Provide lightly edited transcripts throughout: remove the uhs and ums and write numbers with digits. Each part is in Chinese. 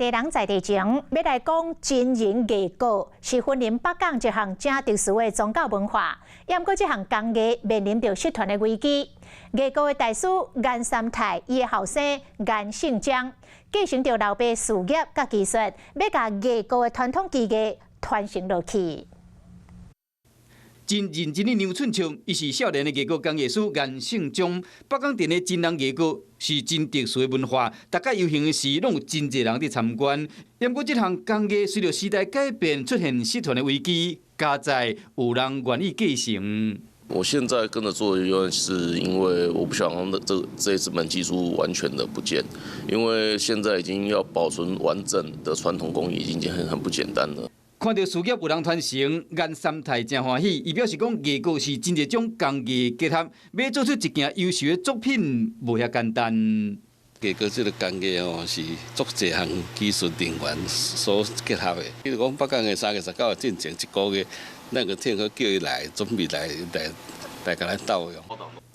地人在地前，要来讲真人艺稿，是分林北港一项正特殊的宗教文化。也毋过，这项工艺面临着失传的危机。艺稿的大师颜三太，伊的后生颜胜江，继承着老爸事业甲技术，要甲艺稿的传统技艺传承落去。 真认真的杨春强，伊是少年的艺稿工艺师颜胜江。北港镇的真人艺稿是真特殊的文化，大概游行时拢有真侪人伫参观。不过，这项工艺随着时代改变，出现失传的危机，加在有人愿意继承。我现在跟着做的原因是因为我不想让这门技术完全的不见，因为现在已经要保存完整的传统工艺已经很不简单了。 看到事业有人传承，颜三太真欢喜。伊表示讲，艺稿是真一种工艺结合，要做出一件优秀的作品，无遐简单。艺稿这个工艺是足侪项技术人员所结合的。比如讲，北港的3月19日进前1个月，咱个天去叫伊来，准备来甲咱斗用。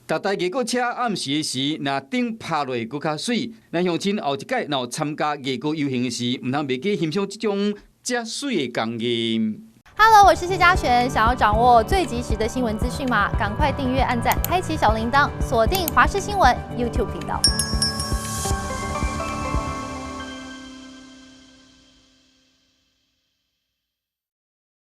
逐台艺稿车暗时的时，若顶拍落搁较水。咱乡亲后一届若有参加艺稿游行的时，毋通袂记欣赏这种。 加水的工艺。Hello， 我是谢嘉璇。想要掌握最及时的新闻资讯吗？赶快订阅、按赞、开启小铃铛，锁定华视新闻 YouTube 频道。